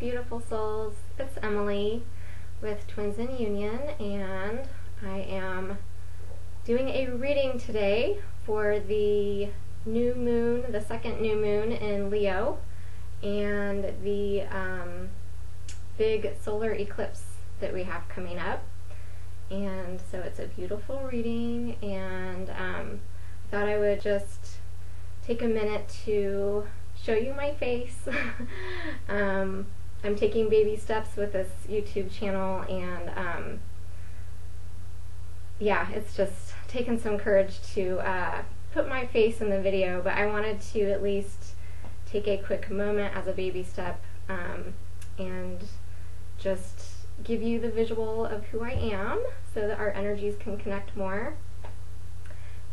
beautiful souls. It's Emily with Twins in Union, and I am doing a reading today for the new moon, the second new moon in Leo, and the big solar eclipse that we have coming up. And so it's a beautiful reading, and I thought I would just take a minute to show you my face. I'm taking baby steps with this YouTube channel, and yeah, it's just taken some courage to put my face in the video, but I wanted to at least take a quick moment as a baby step and just give you the visual of who I am so that our energies can connect more.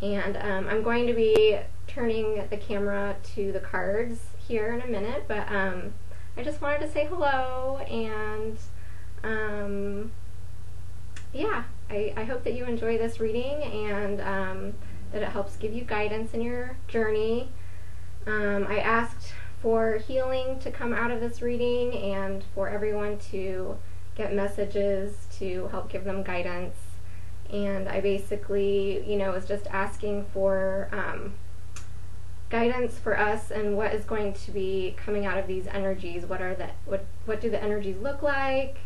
And I'm going to be turning the camera to the cards here in a minute, but I just wanted to say hello, and yeah, I hope that you enjoy this reading, and that it helps give you guidance in your journey. I asked for healing to come out of this reading and for everyone to get messages to help give them guidance. And I basically, was just asking for guidance for us and what is going to be coming out of these energies. What do the energies look like,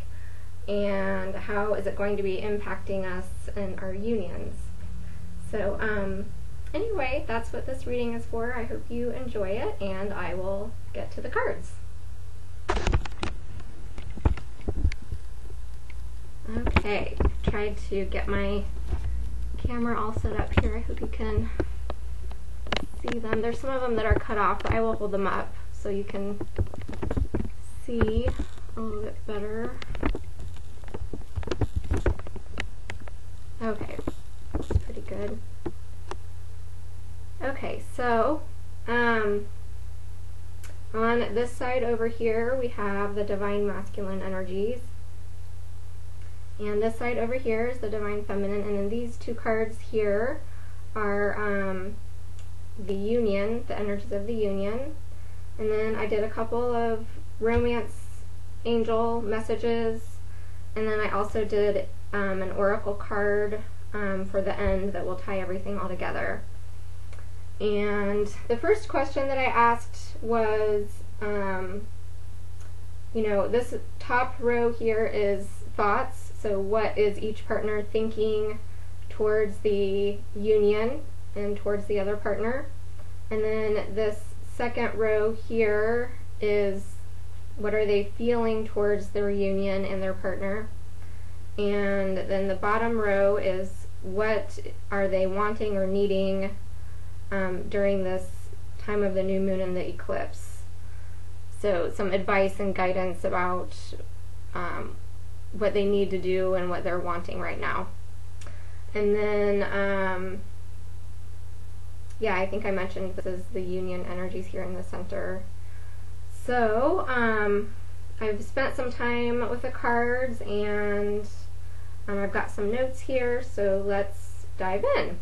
and how is it going to be impacting us in our unions? So anyway, that's what this reading is for. I hope you enjoy it, and I will get to the cards. Okay, tried to get my camera all set up here. I hope you can see them. There's some of them that are cut off, but I will hold them up so you can see a little bit better. Okay, that's pretty good. Okay, so on this side over here we have the divine masculine energies, and this side over here is the divine feminine, and then these two cards here are the union, the energies of the union. And then I did a couple of romance angel messages, and then I also did an oracle card for the end that will tie everything all together. And the first question that I asked was, this top row here is thoughts. So what is each partner thinking towards the union and towards the other partner? And then this second row here is what are they feeling towards their union and their partner? And then the bottom row is what are they wanting or needing during this time of the new moon and the eclipse. So some advice and guidance about what they need to do and what they're wanting right now. And then yeah, I think I mentioned this is the union energies here in the center. So I've spent some time with the cards, and I've got some notes here, so let's dive in.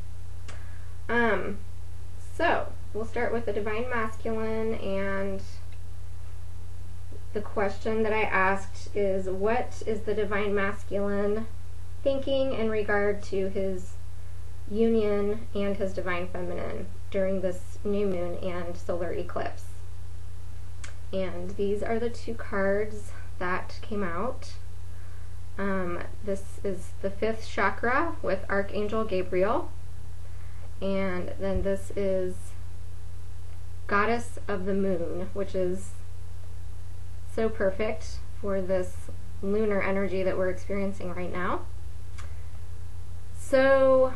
So we'll start with the divine masculine, and the question that I asked is, what is the divine masculine thinking in regard to his union and his divine feminine during this new moon and solar eclipse? And these are the two cards that came out. This is the 5th chakra with Archangel Gabriel, and then this is Goddess of the Moon, which is so perfect for this lunar energy that we're experiencing right now. So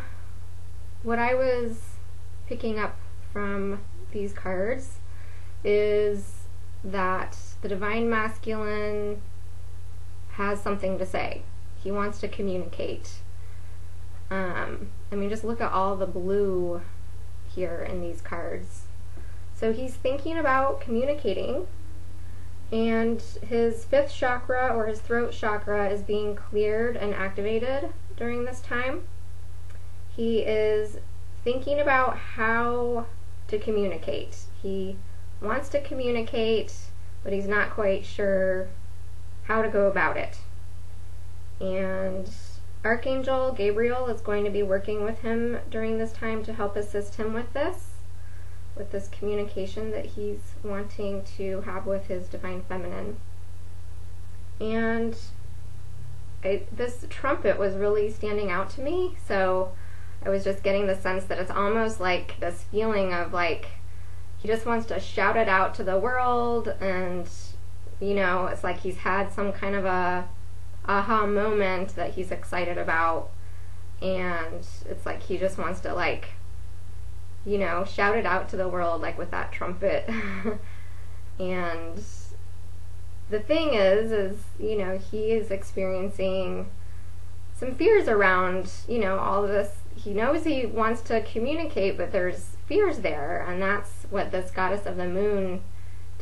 what I was picking up from these cards is that the divine masculine has something to say. He wants to communicate. I mean, just look at all the blue here in these cards. So he's thinking about communicating, and his 5th chakra, or his throat chakra, is being cleared and activated during this time. He is thinking about how to communicate. He wants to communicate, but he's not quite sure how to go about it. And Archangel Gabriel is going to be working with him during this time to help assist him with this communication that he's wanting to have with his divine feminine. And this trumpet was really standing out to me, so I was just getting the sense that it's almost like this feeling of like he just wants to shout it out to the world, and it's like he's had some kind of a aha moment that he's excited about, and it's like he just wants to like shout it out to the world, like with that trumpet. And the thing is he is experiencing some fears around all of this. He knows he wants to communicate, but there's fears there, and that's what this goddess of the moon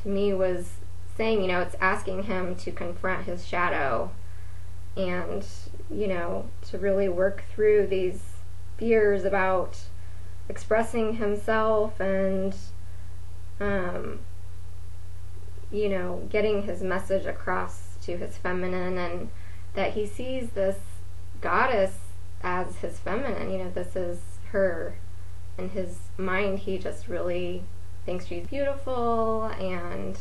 to me was saying. It's asking him to confront his shadow and to really work through these fears about expressing himself and getting his message across to his feminine, and that he sees this goddess as his feminine. This is her. In his mind, he just really thinks she's beautiful and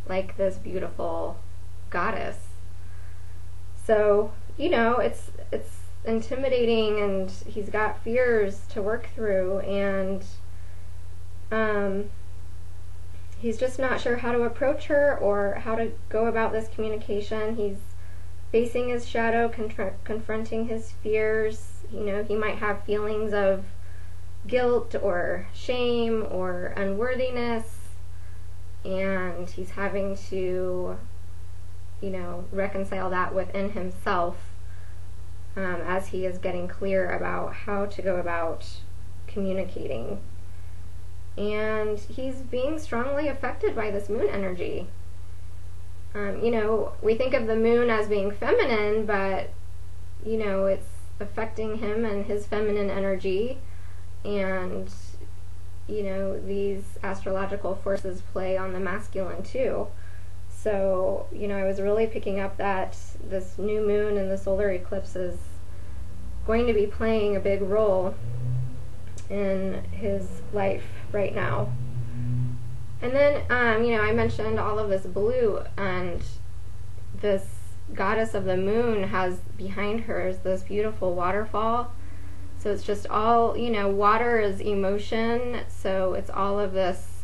like this beautiful goddess. So it's intimidating, and he's got fears to work through, and he's just not sure how to approach her or how to go about this communication. He's facing his shadow, confronting his fears. He might have feelings of guilt or shame or unworthiness, and he's having to reconcile that within himself as he is getting clear about how to go about communicating. And he's being strongly affected by this moon energy. We think of the moon as being feminine, but it's affecting him and his feminine energy. And these astrological forces play on the masculine too. So I was really picking up that this new moon and the solar eclipse is going to be playing a big role in his life right now. And then I mentioned all of this blue, and this goddess of the moon has behind her is this beautiful waterfall. So it's just all, water is emotion, so it's all of this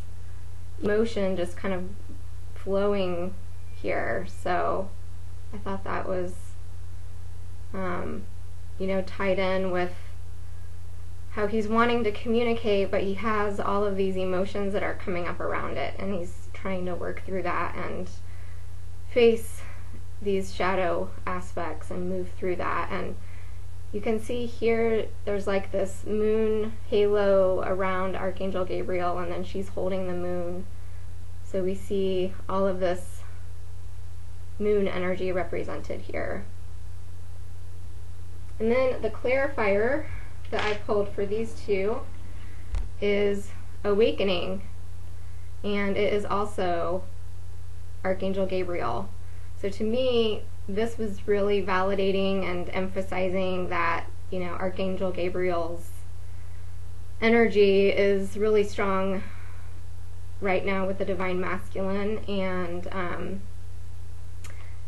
emotion just kind of flowing here. So I thought that was, tied in with how he's wanting to communicate, but he has all of these emotions that are coming up around it, and he's trying to work through that and face these shadow aspects and move through that. And you can see here there's like this moon halo around Archangel Gabriel, and then she's holding the moon. So we see all of this moon energy represented here. And then the clarifier that I pulled for these two is awakening, and it is also Archangel Gabriel. So to me, this was really validating and emphasizing that, Archangel Gabriel's energy is really strong right now with the divine masculine, and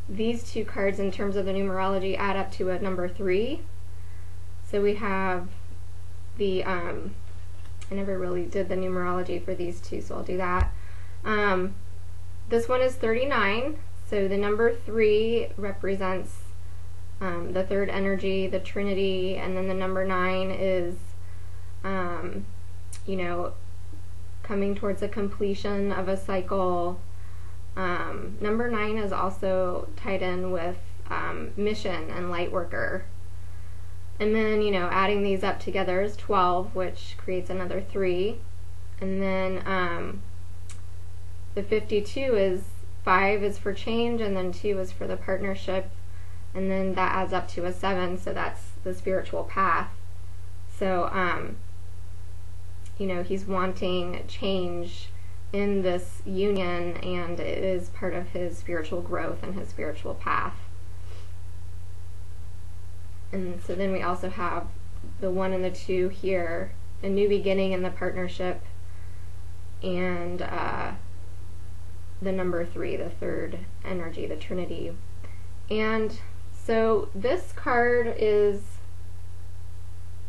these two cards in terms of the numerology add up to a number 3. So we have the, I never really did the numerology for these two, so I'll do that. This one is 39, so the number 3 represents the third energy, the Trinity, and then the number 9 is, coming towards a completion of a cycle. Number 9 is also tied in with mission and light worker. And then, adding these up together is 12, which creates another 3. And then the 52 is 5 is for change, and then 2 is for the partnership. And then that adds up to a 7, so that's the spiritual path. So, he's wanting change in this union, and it is part of his spiritual growth and his spiritual path. And so then we also have the 1 and the 2 here, a new beginning in the partnership, and the number 3, the third energy, the Trinity. And so this card is,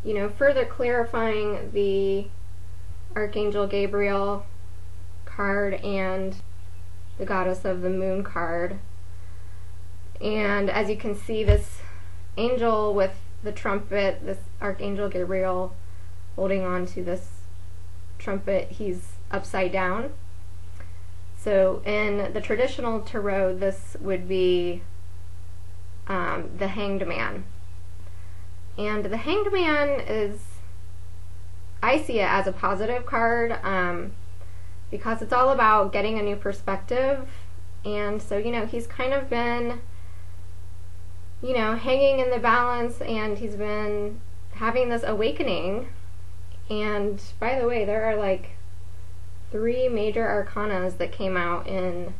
you know, further clarifying the Archangel Gabriel card and the Goddess of the Moon card. And as you can see, this angel with the trumpet, this Archangel Gabriel holding on to this trumpet, he's upside down. So in the traditional tarot, this would be the Hanged Man. And the Hanged Man is, I see it as a positive card, because it's all about getting a new perspective. And so, you know, he's kind of been, you know, hanging in the balance, and he's been having this awakening. And by the way, there are like 3 major arcanas that came out in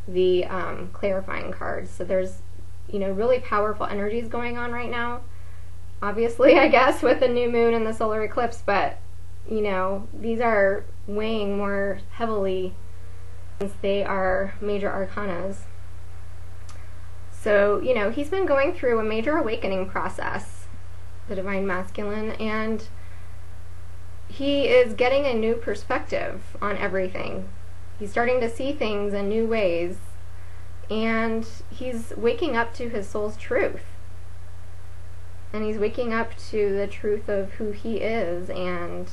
the clarifying cards. So there's, you know, really powerful energies going on right now. Obviously, I guess, with the new moon and the solar eclipse, but, you know, these are weighing more heavily since they are major arcanas. So, you know, he's been going through a major awakening process, the Divine Masculine, and he is getting a new perspective on everything. He's starting to see things in new ways, and he's waking up to his soul's truth. And he's waking up to the truth of who he is, and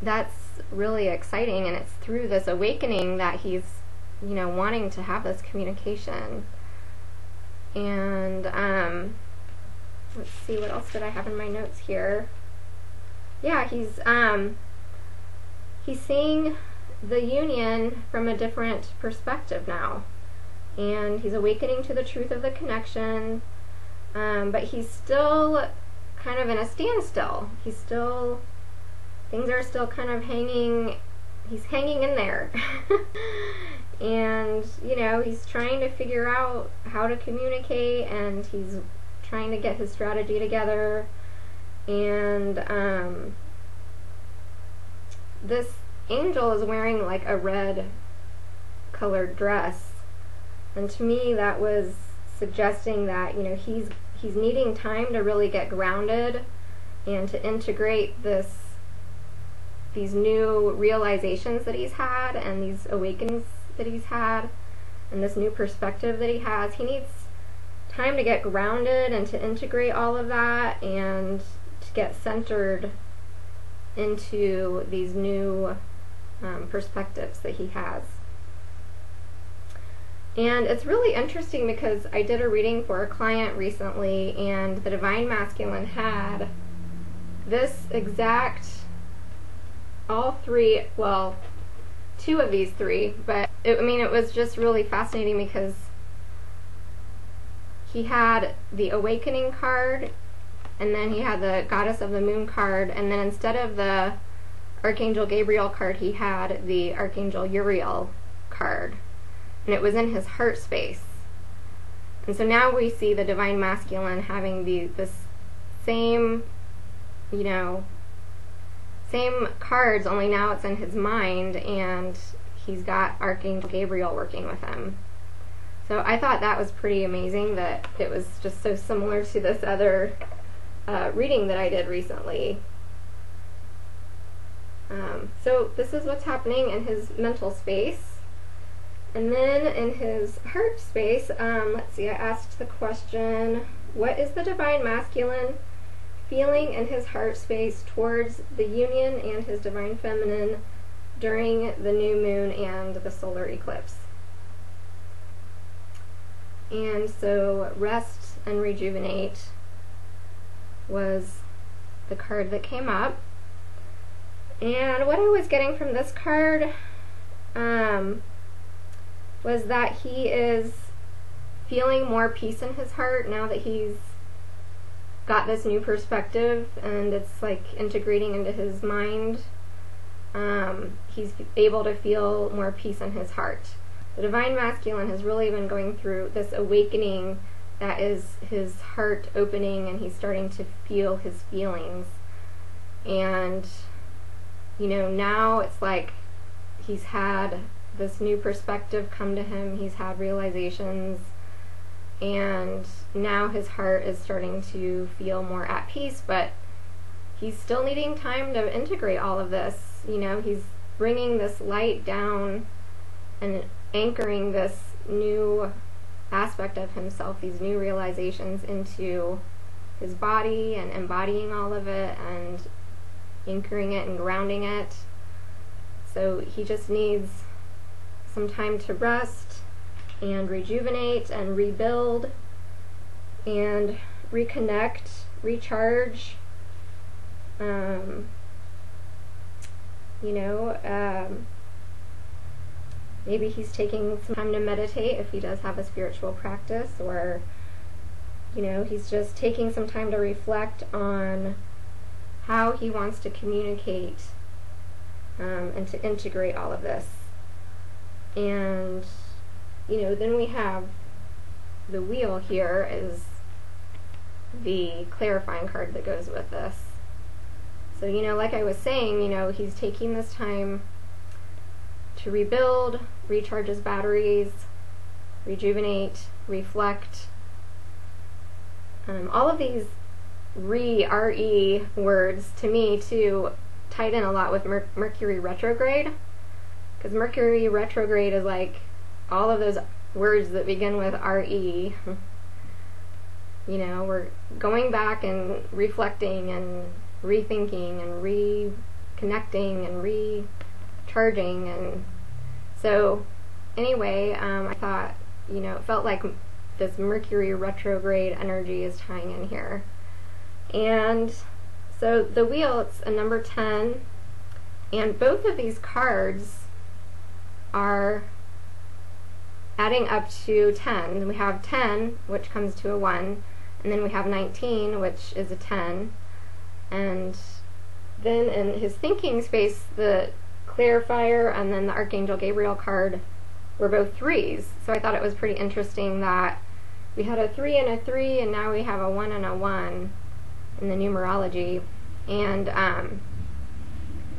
that's really exciting. And it's through this awakening that he's, you know, wanting to have this communication. And let's see, what else did I have in my notes here? Yeah, he's seeing the union from a different perspective now, and he's awakening to the truth of the connection. But he's still kind of in a standstill. He's still, things are still kind of hanging, he's hanging in there. And, you know, he's trying to figure out how to communicate, and he's trying to get his strategy together. And this angel is wearing like a red colored dress. And to me, that was suggesting that, you know, he's needing time to really get grounded and to integrate these new realizations that he's had, and these awakenings that he's had, and this new perspective that he has. He needs time to get grounded and to integrate all of that, and to get centered into these new perspectives that he has. And it's really interesting because I did a reading for a client recently, and the Divine Masculine had this exact, all 3, well, 2 of these 3, but it was just really fascinating because he had the Awakening card, and then he had the Goddess of the Moon card, and then instead of the Archangel Gabriel card, he had the Archangel Uriel card. And it was in his heart space. And so now we see the Divine Masculine having this same, you know, same cards, only now it's in his mind, and he's got Archangel Gabriel working with him. So I thought that was pretty amazing that it was just so similar to this other reading that I did recently. So this is what's happening in his mental space. And then in his heart space, let's see, I asked the question, what is the Divine Masculine feeling in his heart space towards the union and his Divine Feminine during the new moon and the solar eclipse? And so rest and rejuvenate was the card that came up. And what I was getting from this card was that he is feeling more peace in his heart now that he's got this new perspective, and it's like integrating into his mind. he's able to feel more peace in his heart. The Divine Masculine has really been going through this awakening that is his heart opening, and he's starting to feel his feelings. And, you know, now it's like he's had this new perspective come to him, he's had realizations, and now his heart is starting to feel more at peace, but he's still needing time to integrate all of this. You know, he's bringing this light down and anchoring this new aspect of himself, these new realizations, into his body and embodying all of it and anchoring it and grounding it. So he just needs some time to rest and rejuvenate and rebuild and reconnect, recharge. Maybe he's taking some time to meditate if he does have a spiritual practice, or, you know, he's just taking some time to reflect on how he wants to communicate and to integrate all of this. And, you know, then we have the wheel here is the clarifying card that goes with this. So, you know, like I was saying, you know, he's taking this time to rebuild, recharge his batteries, rejuvenate, reflect. All of these re words, to me, too, tied in a lot with Mercury retrograde. Because Mercury retrograde is like all of those words that begin with re. You know, we're going back and reflecting and rethinking and reconnecting and recharging. And so anyway, I thought, you know, it felt like this Mercury retrograde energy is tying in here. And so the wheel, it's a number 10, and both of these cards are adding up to 10. We have 10, which comes to a 1, and then we have 19, which is a 10. And then in his thinking space, the clarifier and then the Archangel Gabriel card were both 3s. So I thought it was pretty interesting that we had a 3 and a 3, and now we have a 1 and a 1 in the numerology. And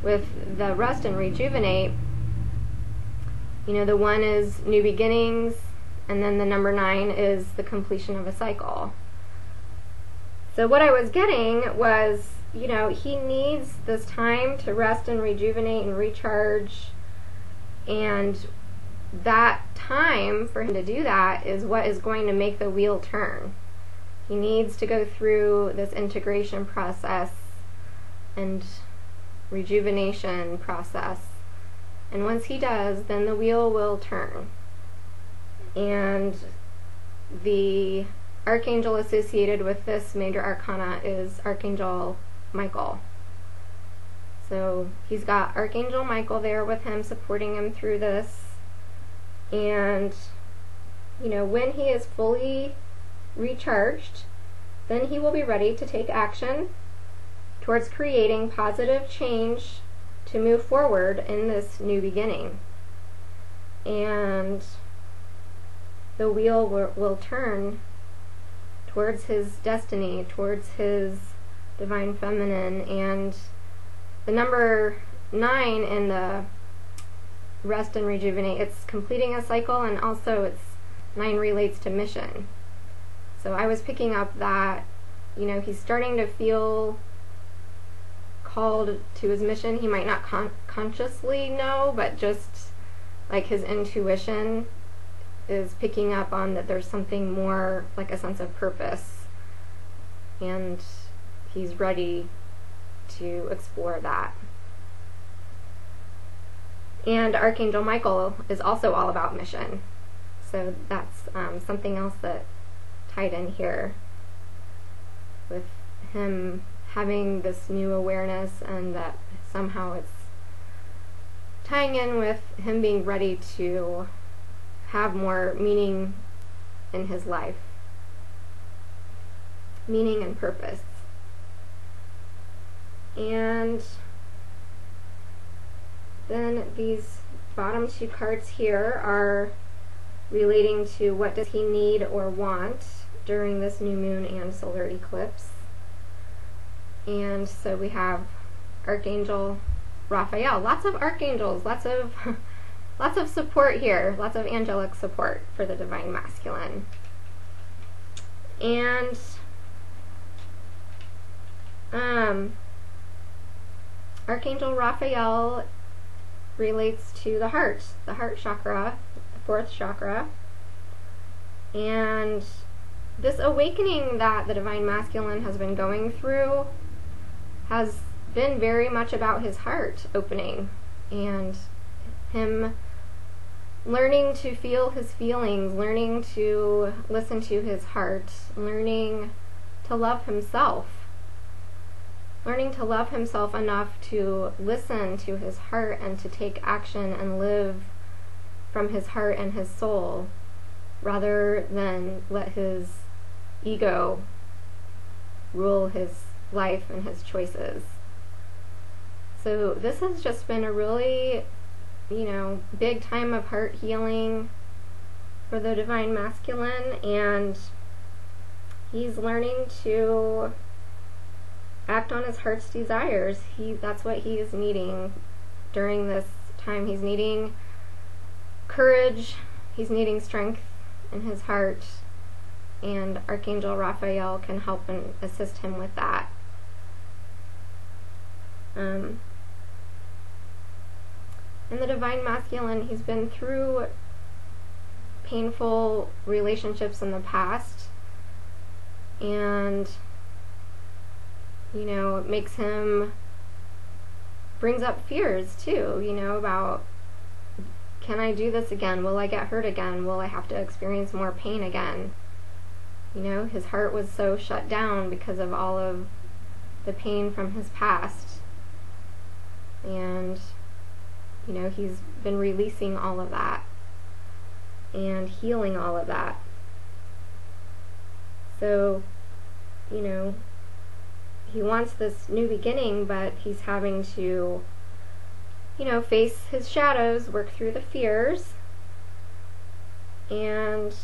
with the rest and rejuvenate, you know, the 1 is new beginnings, and then the number 9 is the completion of a cycle. So what I was getting was, you know, he needs this time to rest and rejuvenate and recharge, and that time for him to do that is what is going to make the wheel turn. He needs to go through this integration process and rejuvenation process, and once he does, then the wheel will turn. And the archangel associated with this major arcana is Archangel Michael. So he's got Archangel Michael there with him, supporting him through this. And, you know, when he is fully recharged, then he will be ready to take action towards creating positive change to move forward in this new beginning. And the wheel will turn towards his destiny, towards his divine feminine. And the number 9 in the rest and rejuvenate, it's completing a cycle, and also it's 9 relates to mission. So I was picking up that, you know, he's starting to feel called to his mission. He might not consciously know, but just like his intuition is picking up on that there's something more, like a sense of purpose, and he's ready to explore that. And Archangel Michael is also all about mission, so that's something else that tied in here with him having this new awareness, and that somehow it's tying in with him being ready to have more meaning in his life, meaning and purpose. And Then these bottom two cards here are relating to what does he need or want during this new moon and solar eclipse. And so we have Archangel Raphael. Lots of archangels, lots of lots of support here, lots of angelic support for the divine masculine. And Archangel Raphael relates to the heart chakra, the fourth chakra. And this awakening that the divine masculine has been going through has been very much about his heart opening and him learning to feel his feelings, learning to listen to his heart, learning to love himself. Learning to love himself enough to listen to his heart and to take action and live from his heart and his soul rather than let his ego rule his life and his choices. So this has just been a really, big time of heart healing for the divine masculine, and he's learning to act on his heart's desires. That's what he is needing during this time. He's needing courage, he's needing strength in his heart, and Archangel Raphael can help and assist him with that. And the divine masculine, he's been through painful relationships in the past, and it makes him, brings up fears too, about, can I do this again? Will I get hurt again? Will I have to experience more pain again? His heart was so shut down because of all of the pain from his past. And, he's been releasing all of that and healing all of that. So, he wants this new beginning, but he's having to, face his shadows, work through the fears. And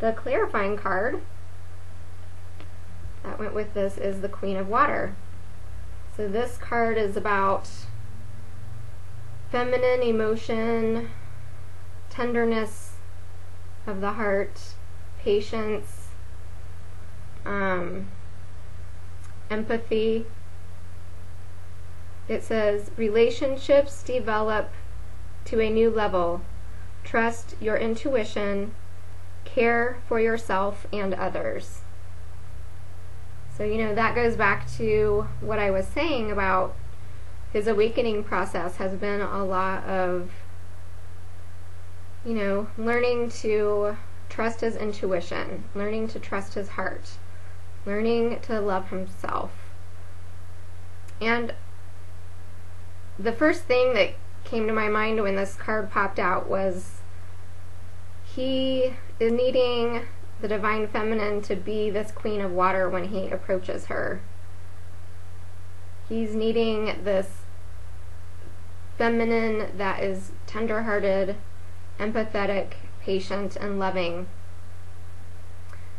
the clarifying card that went with this is the Queen of Water. So this card is about feminine emotion, tenderness of the heart, patience, empathy. It says, relationships develop to a new level. Trust your intuition. Care for yourself and others. So, that goes back to what I was saying about his awakening process has been a lot of, learning to trust his intuition, learning to trust his heart, learning to love himself. And the first thing that came to my mind when this card popped out was he is needing the divine feminine to be this Queen of Water when he approaches her. He's needing this feminine that is tender-hearted, empathetic, patient, and loving,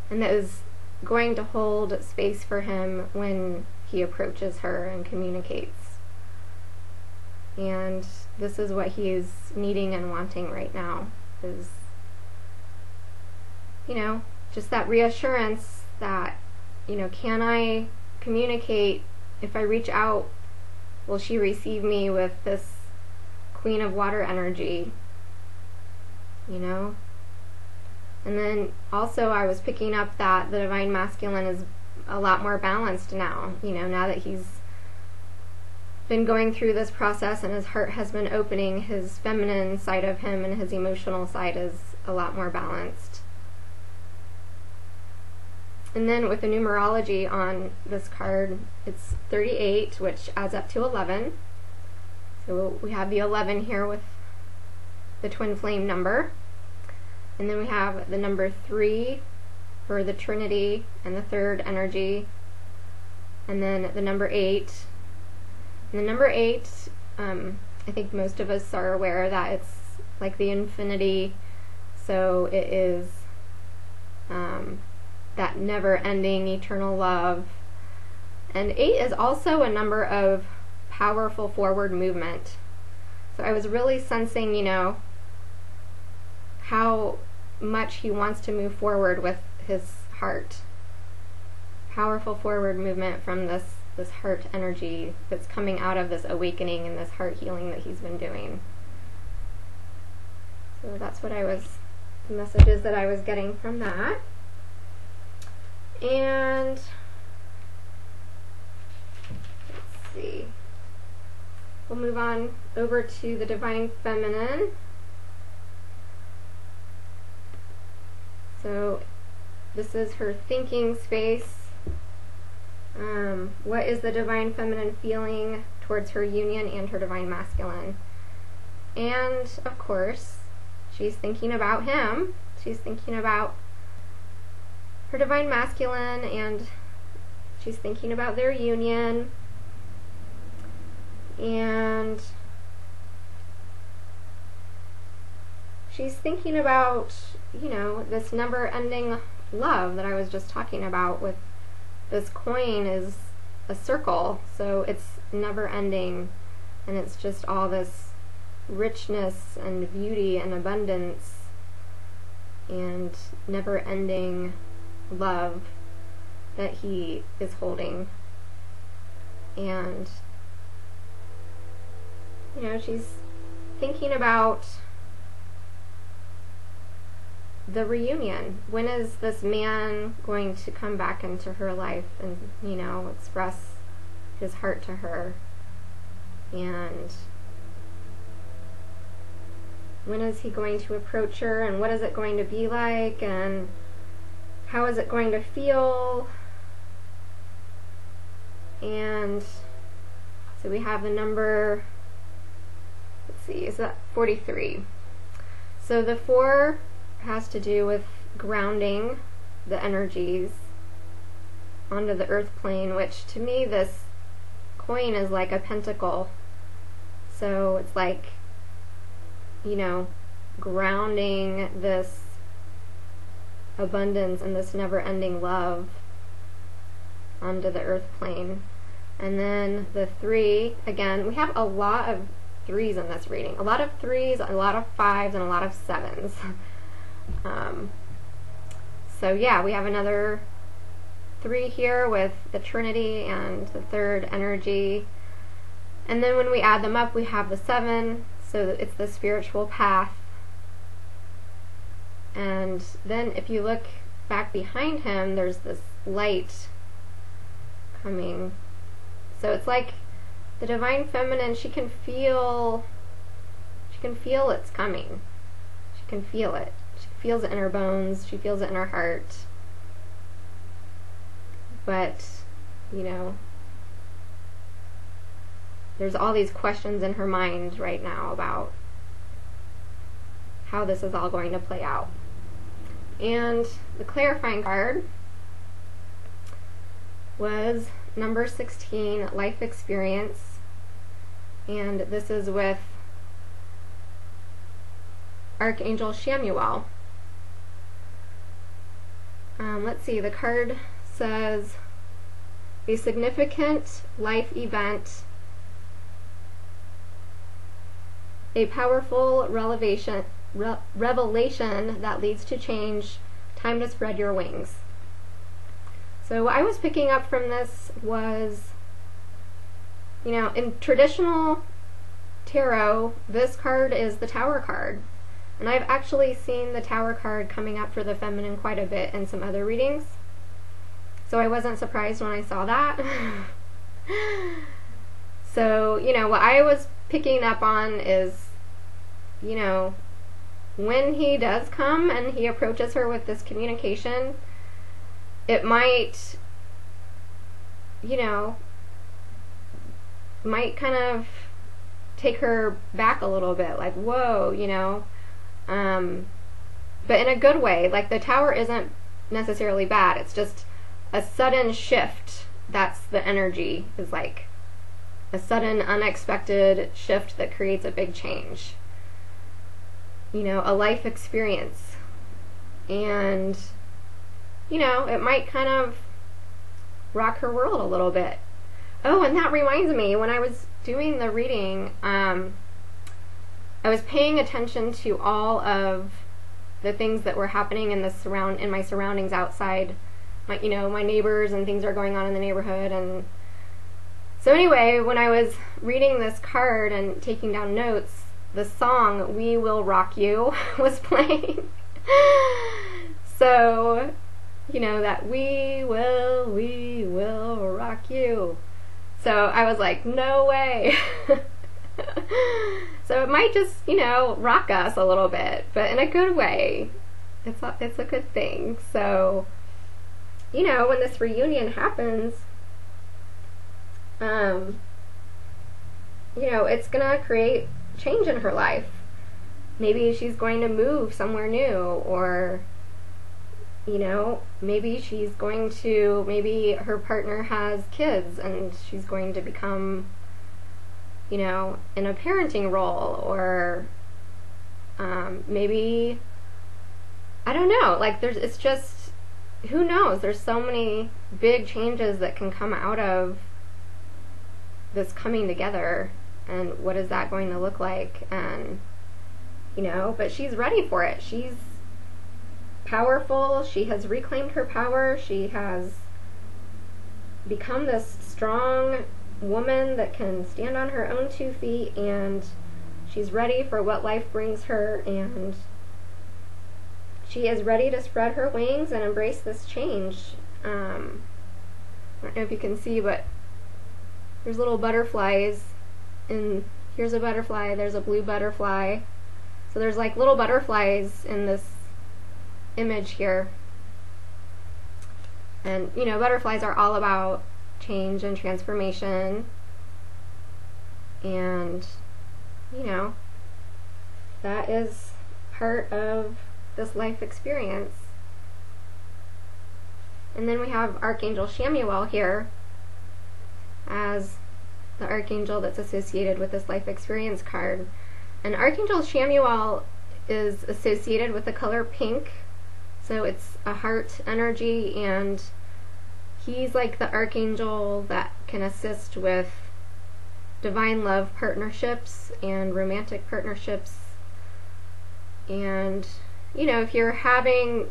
and that is going to hold space for him when he approaches her and communicates. And this is what he is needing and wanting right now, is just that reassurance that, can I communicate? If I reach out, will she receive me with this Queen of Water energy? And then also I was picking up that the divine masculine is a lot more balanced now, now that he's been going through this process and his heart has been opening, his feminine side of him and his emotional side is a lot more balanced. And then with the numerology on this card, it's 38, which adds up to 11. So we have the 11 here with the twin flame number. And then we have the number 3 for the Trinity and the third energy. And then the number 8 And the number 8, I think most of us are aware that it's like the infinity, so it is that never-ending eternal love. And 8 is also a number of powerful forward movement. So I was really sensing, you know, how much he wants to move forward with his heart. Powerful forward movement from this heart energy that's coming out of this awakening and this heart healing that he's been doing. So that's what the messages that I was getting from that. And let's see. We'll move on over to the Divine Feminine. So this is her thinking space. What is the Divine Feminine feeling towards her union and her Divine Masculine? And of course, she's thinking about him. She's thinking about her Divine Masculine, and she's thinking about their union. And she's thinking about, you know, this never-ending love that I was just talking about. With this coin is a circle, so it's never-ending, and it's just all this richness and beauty and abundance and never-ending love that he is holding. And you know, she's thinking about the reunion. When is this man going to come back into her life and, you know, express his heart to her? And when is he going to approach her, and what is it going to be like, and how is it going to feel? And so we have the number, let's see, is that 43? So the 4 has to do with grounding the energies onto the earth plane, which to me this coin is like a pentacle. So it's like, you know, grounding this abundance and this never-ending love onto the earth plane. And then the 3, again, we have a lot of 3s in this reading. A lot of 3s, a lot of 5s, and a lot of 7s. So yeah, we have another 3 here with the Trinity and the 3rd energy. And then when we add them up, we have the 7, so it's the spiritual path. And then if you look back behind him, there's this light coming. So it's like the Divine Feminine, she can feel it's coming. She can feel it. She feels it in her bones. She feels it in her heart. But, you know, there's all these questions in her mind right now about how this is all going to play out. And the clarifying card was number 16, Life Experience. And this is with Archangel Raphael. Let's see, the card says, a significant life event, a powerful revelation that leads to change, time to spread your wings. So what I was picking up from this was, you know, in traditional tarot, this card is the Tower card. And I've actually seen the Tower card coming up for the feminine quite a bit in some other readings. So I wasn't surprised when I saw that. So, you know, what I was picking up on is, you know, when he does come and he approaches her with this communication, it might, you know, might kind of take her back a little bit, like, whoa, you know, but in a good way. Like, the Tower isn't necessarily bad, it's just a sudden shift. That's the energy, is like, a sudden, unexpected shift that creates a big change. You know, a life experience. And, you know, it might kind of rock her world a little bit. Oh, and that reminds me, when I was doing the reading, I was paying attention to all of the things that were happening in my surroundings outside. My neighbors, and things are going on in the neighborhood. And so anyway, when I was reading this card and taking down notes, the song "We Will Rock You" was playing. So, you know, that we will rock you. So I was like, no way. So it might just, you know, rock us a little bit, but in a good way. It's a good thing. So, you know, when this reunion happens, you know, it's gonna create change in her life. Maybe she's going to move somewhere new, or, you know, maybe her partner has kids and she's going to become, you know, in a parenting role, or maybe, I don't know, like it's just, who knows, there's so many big changes that can come out of this coming together, and what is that going to look like, and, you know, but she's ready for it. She's powerful. She has reclaimed her power. She has become this strong woman that can stand on her own 2 feet, and she's ready for what life brings her, and she is ready to spread her wings and embrace this change. I don't know if you can see, but there's little butterflies, and here's a butterfly, there's a blue butterfly. So there's like little butterflies in this image here. And, you know, butterflies are all about change and transformation. And, you know, that is part of this life experience. And then we have Archangel Raphael here as the archangel that's associated with this life experience card. And Archangel Raphael is associated with the color pink, so it's a heart energy, and he's like the archangel that can assist with divine love partnerships and romantic partnerships. And, you know, if you're having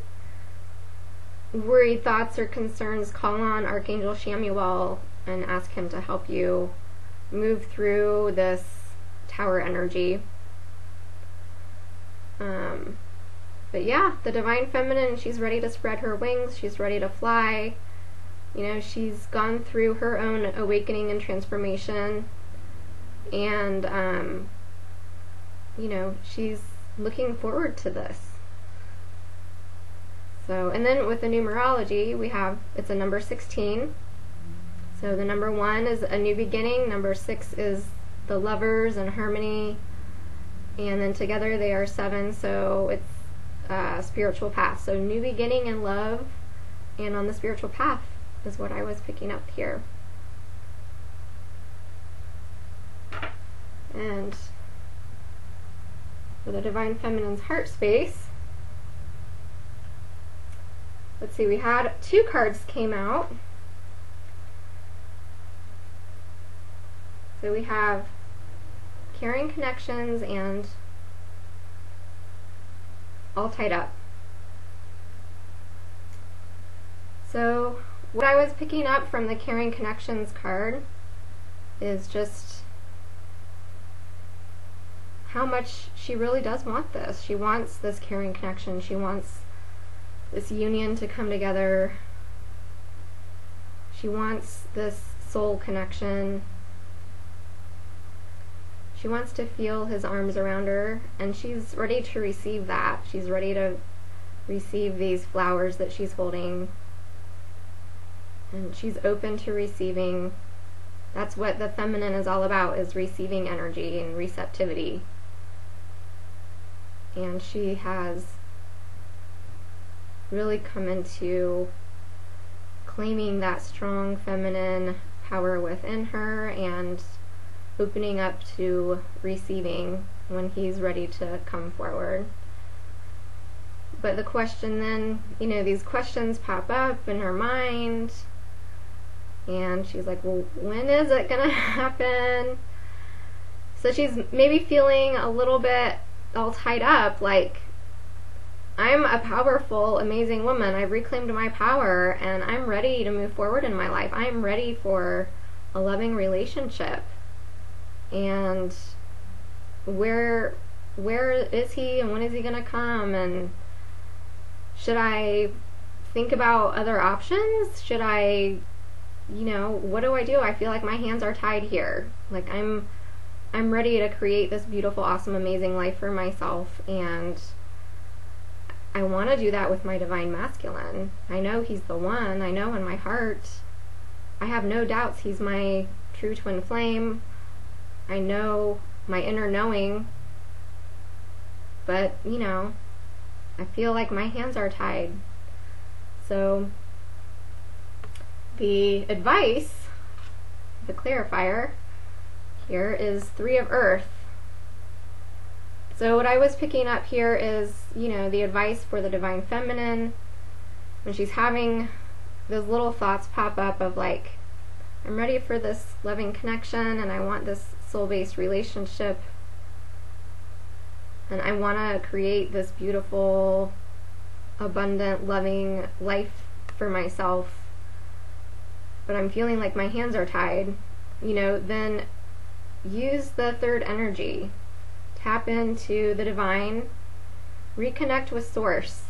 worried thoughts or concerns, call on Archangel Raphael and ask him to help you move through this tower energy. But yeah, the divine feminine, she's ready to spread her wings, she's ready to fly. You know, she's gone through her own awakening and transformation, and you know, she's looking forward to this. So, and then with the numerology, we have, it's a number 16. So the number 1 is a new beginning, number 6 is the lovers and harmony, and then together they are 7, so it's spiritual path. So new beginning and love, and on the spiritual path is what I was picking up here. And for the divine feminine's heart space, let's see, we had 2 cards came out. So we have caring connections and all tied up. So what I was picking up from the caring connections card is just how much she really does want this. She wants this caring connection. She wants this union to come together. She wants this soul connection. She wants to feel his arms around her, and she's ready to receive that. She's ready to receive these flowers that she's holding, and she's open to receiving. That's what the feminine is all about, is receiving energy and receptivity. And she has really come into claiming that strong feminine power within her, and opening up to receiving when he's ready to come forward. But the question then, these questions pop up in her mind, and she's like, well, when is it gonna happen? So she's maybe feeling a little bit all tied up, like, I'm a powerful, amazing woman. I've reclaimed my power, and I'm ready to move forward in my life. I'm ready for a loving relationship. And where is he, and when is he gonna come? And should I think about other options? Should I, what do I do? I feel like my hands are tied here. Like, I'm ready to create this beautiful, awesome, amazing life for myself, and I want to do that with my divine masculine. I know he's the one. I know in my heart. I have no doubts he's my true twin flame. I know my inner knowing. But, I feel like my hands are tied. So, the advice, the clarifier, here is 3 of Earth. So what I was picking up here is, the advice for the divine feminine when she's having those little thoughts pop up of like, I'm ready for this loving connection, and I want this soul-based relationship, and I want to create this beautiful, abundant, loving life for myself, but I'm feeling like my hands are tied, then use the third energy. Tap into the divine, reconnect with source,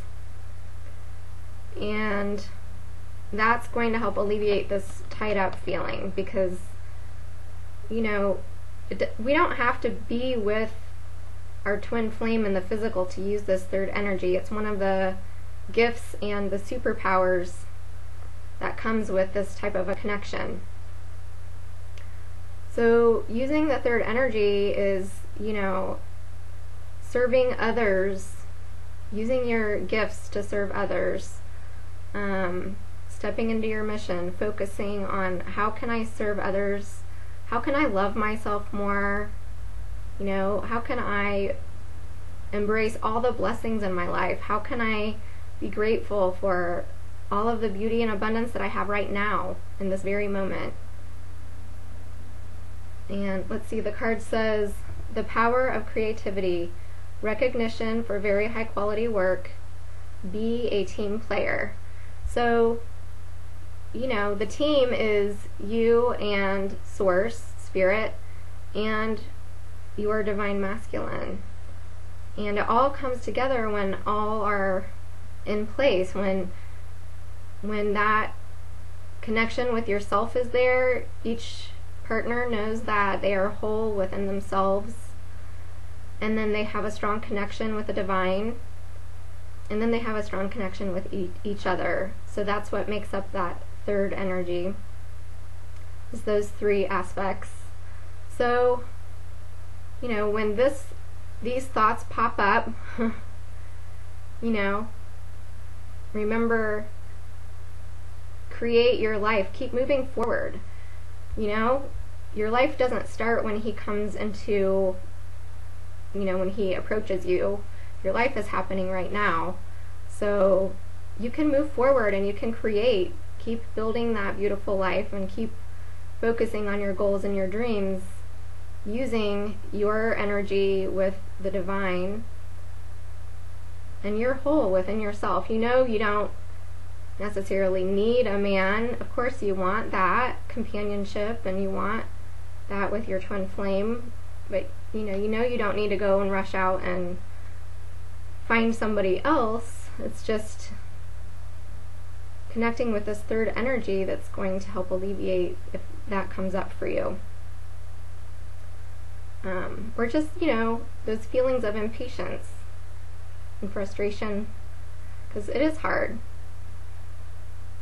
and that's going to help alleviate this tied up feeling, because we don't have to be with our twin flame in the physical to use this third energy. It's one of the gifts and the superpowers that comes with this type of a connection. So using the third energy is, serving others, using your gifts to serve others, stepping into your mission, focusing on how can I serve others, how can I love myself more, how can I embrace all the blessings in my life, how can I be grateful for all of the beauty and abundance that I have right now in this very moment. And let's see, the card says, the power of creativity, recognition for very high quality work, be a team player. So, the team is you and source, spirit, and your divine masculine. And it all comes together when all are in place, when that connection with yourself is there. Each partner knows that they are whole within themselves, and then they have a strong connection with the divine, and then they have a strong connection with each other. So that's what makes up that third energy, is those 3 aspects. So, when these thoughts pop up, remember, create your life, keep moving forward. Your life doesn't start when he comes into, when he approaches you. Your life is happening right now. So you can move forward and you can create, keep building that beautiful life, and keep focusing on your goals and your dreams, using your energy with the divine, and you're whole within yourself. You don't necessarily need a man. Of course you want that companionship, and you want that with your twin flame, but you don't need to go and rush out and find somebody else. It's just connecting with this third energy that's going to help alleviate if that comes up for you. Or just, those feelings of impatience and frustration, because it is hard.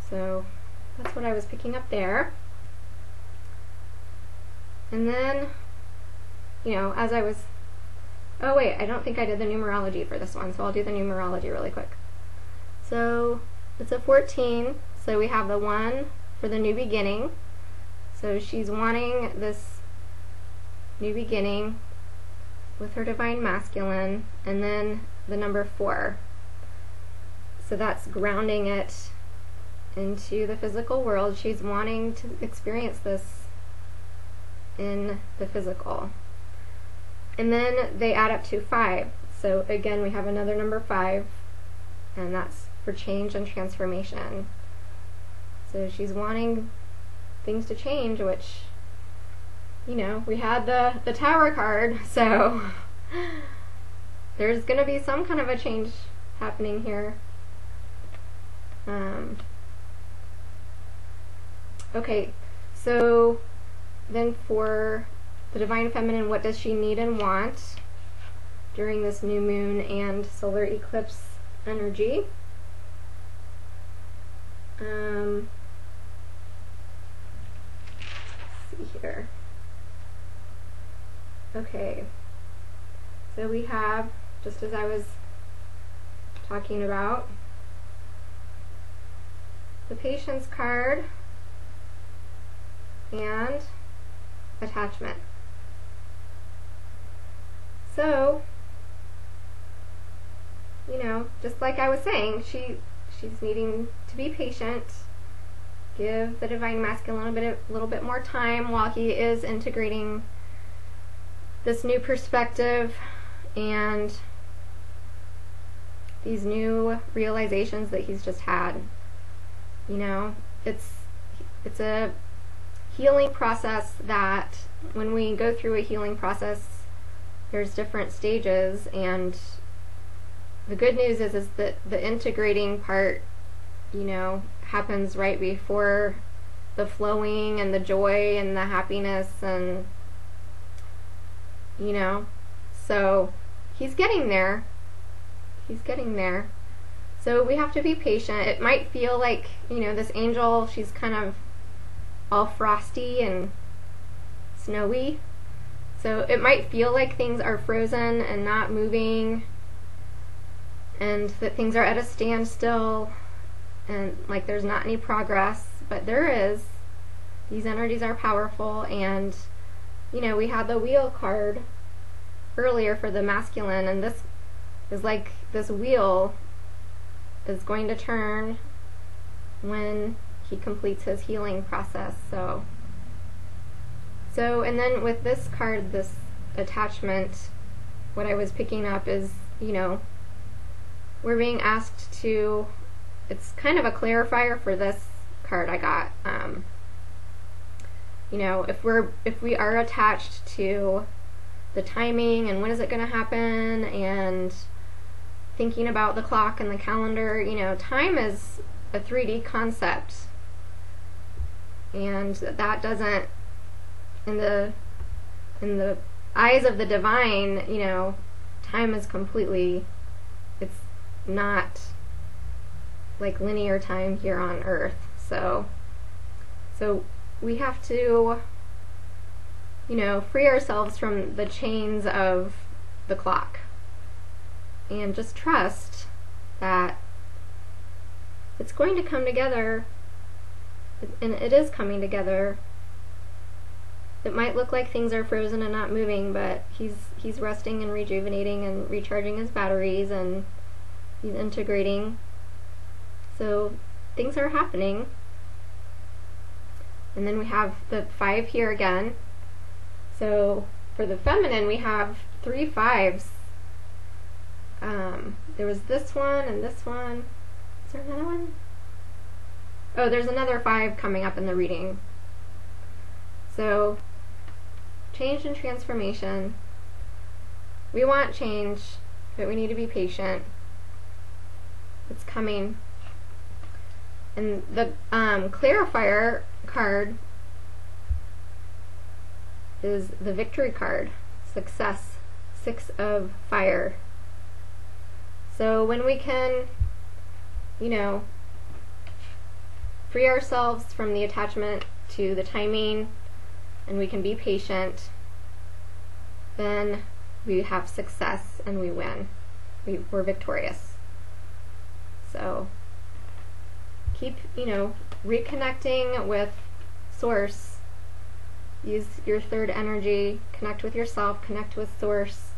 So that's what I was picking up there. And then, as I was, oh wait, I don't think I did the numerology for this one, so I'll do the numerology really quick. So it's a 14, so we have the 1 for the new beginning. So she's wanting this new beginning with her divine masculine, and then the number 4. So that's grounding it into the physical world. She's wanting to experience this in the physical. And then they add up to 5. So again, we have another number 5, and that's for change and transformation. So she's wanting things to change, which, you know, we had the Tower card, so there's going to be some kind of a change happening here. Okay, so then for the Divine Feminine, what does she need and want during this new moon and solar eclipse energy? Let's see here. Okay, so we have, just as I was talking about, the Patience card and attachment. So, you know, just like I was saying, she's needing to be patient, give the Divine Masculine a little bit more time while he is integrating this new perspective and these new realizations that he's just had. You know, it's a healing process that when we go through a healing process, there's different stages, and the good news is that the integrating part, you know, happens right before the flowing and the joy and the happiness, and you know, so he's getting there. He's getting there. So we have to be patient. It might feel like, you know, this angel, she's kind of all frosty and snowy. So it might feel like things are frozen and not moving, and that things are at a standstill, and like there's not any progress, but there is. These energies are powerful, and you know, we had the Wheel card earlier for the masculine, and this is like this wheel is going to turn when he completes his healing process. So and then with this card, this attachment, what I was picking up is, you know, we're being asked to, it's kind of a clarifier for this card I got. You know, if we are attached to the timing and when is it going to happen, and thinking about the clock and the calendar, you know, time is a 3D concept, and that doesn't, in the eyes of the divine, you know, time is completely, it's not like linear time here on earth. So we have to, you know, free ourselves from the chains of the clock and just trust that it's going to come together, and it is coming together. It might look like things are frozen and not moving, but he's resting and rejuvenating and recharging his batteries, and he's integrating. So things are happening. And then we have the 5 here again. So for the feminine, we have 3 5s. There was this one and this one. Is there another one? Oh, there's another 5 coming up in the reading. So, change and transformation. We want change, but we need to be patient. It's coming. And the clarifier card is the Victory card. Success. 6 of fire. So when we can, you know, free ourselves from the attachment to the timing, and we can be patient, then we have success and we win. We're victorious. So keep, you know, reconnecting with Source. use your third energy, connect with yourself, connect with source,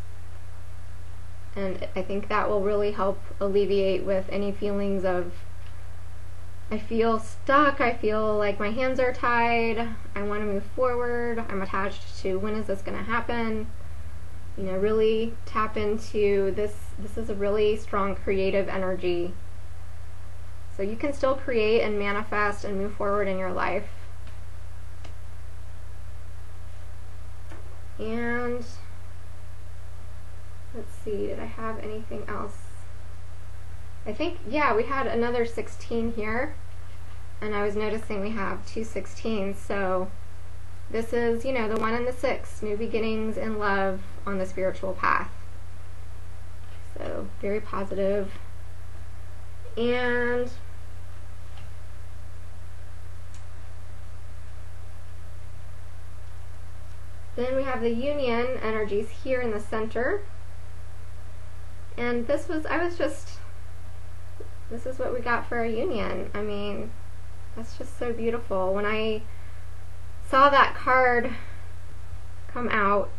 and I think that will really help alleviate with any feelings of, I feel stuck, I feel like my hands are tied, I want to move forward, I'm attached to when is this going to happen. You know, really tap into this. This is a really strong creative energy. So you can still create and manifest and move forward in your life. And let's see, did I have anything else? I think, yeah, we had another 16 here, and I was noticing we have 2 16s, so this is, you know, the 1 and the 6, new beginnings in love on the spiritual path. So, very positive. And then we have the union energies here in the center. And this is what we got for our union. I mean, that's just so beautiful. When I saw that card come out,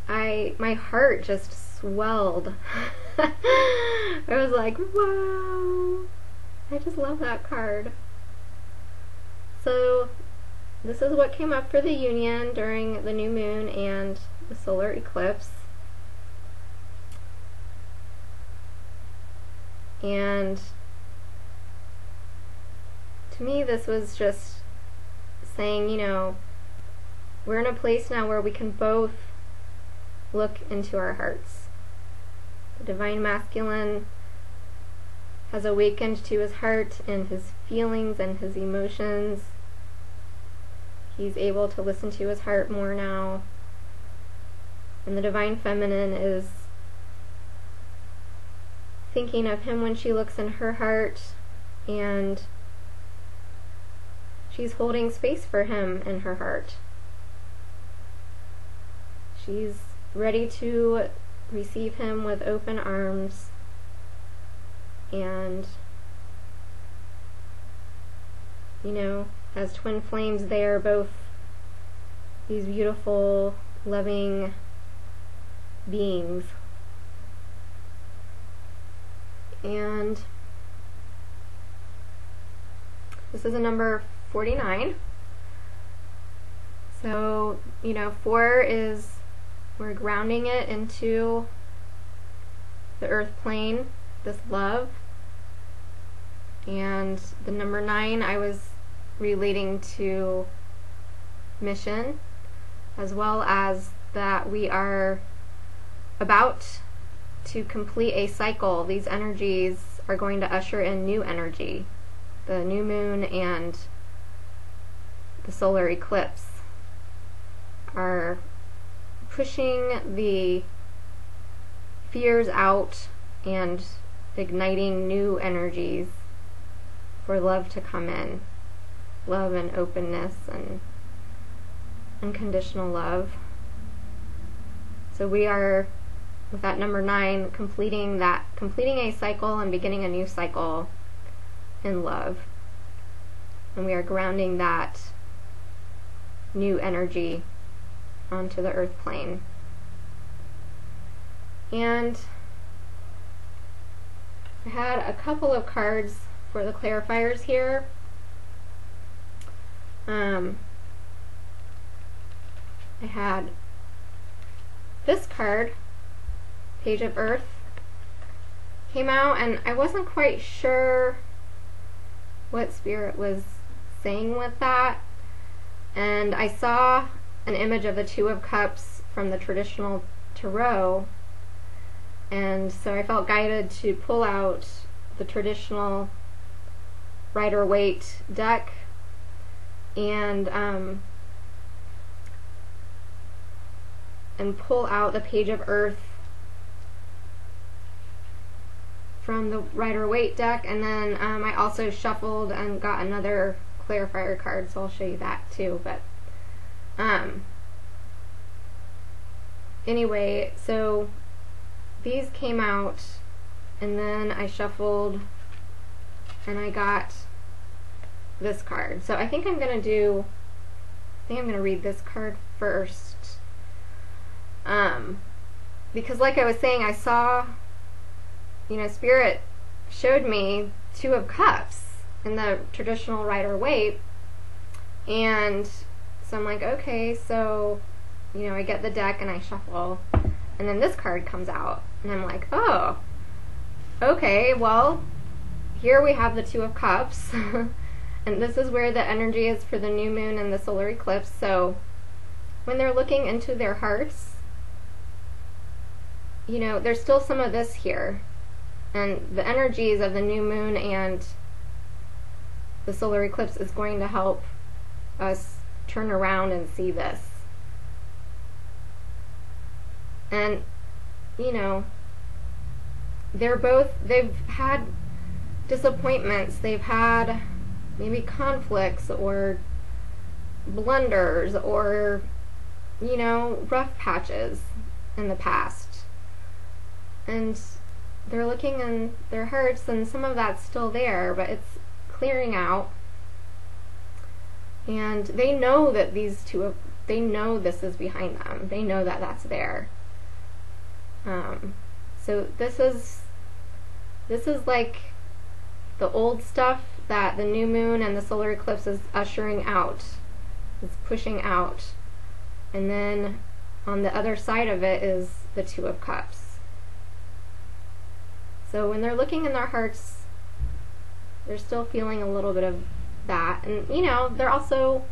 my heart just swelled. I was like, wow, I just love that card. So this is what came up for the union during the new moon and the solar eclipse. And to me, this was just saying, you know, we're in a place now where we can both look into our hearts. The divine masculine has awakened to his heart and his feelings and his emotions. He's able to listen to his heart more now. And the divine feminine is thinking of him when she looks in her heart, and she's holding space for him in her heart. She's ready to receive him with open arms, and, you know, as twin flames, they are both these beautiful, loving beings. And this is a number 49. So, you know, 4 is, we're grounding it into the earth plane, this love. And the number 9, I was relating to mission, as well as that we are about to complete a cycle. These energies are going to usher in new energy. The new moon and the solar eclipse are pushing the fears out and igniting new energies for love to come in. Love and openness and unconditional love. So we are, with that number 9, completing a cycle and beginning a new cycle in love. And we are grounding that new energy onto the earth plane. And I had a couple of cards for the clarifiers here. I had this card, Page of Earth, came out, and I wasn't quite sure what Spirit was saying with that. And I saw an image of the Two of Cups from the traditional tarot, and so I felt guided to pull out the traditional Rider-Waite deck and pull out the Page of Earth from the Rider-Waite deck, and then I also shuffled and got another clarifier card, so I'll show you that too. But anyway, so these came out, and then I shuffled and I got this card. So I think I'm gonna do think I'm going to read this card first. Because like I was saying, I saw, Spirit showed me Two of Cups in the traditional Rider-Waite, and so I'm like, okay, so, I get the deck and I shuffle, and then this card comes out, and I'm like, oh, okay, well, here we have the Two of Cups, and this is where the energy is for the new moon and the solar eclipse. So when they're looking into their hearts, there's still some of this here, and the energies of the new moon and the solar eclipse is going to help us turn around and see this. And they've had disappointments, they've had maybe conflicts or blunders or rough patches in the past, and they're looking in their hearts, and some of that's still there, but it's clearing out, and they know that they know this is behind them, they know that that's there. So this is like the old stuff that the new moon and the solar eclipse is ushering out, is pushing out, and then on the other side of it is the Two of Cups. So when they're looking in their hearts, they're still feeling a little bit of that, and they're also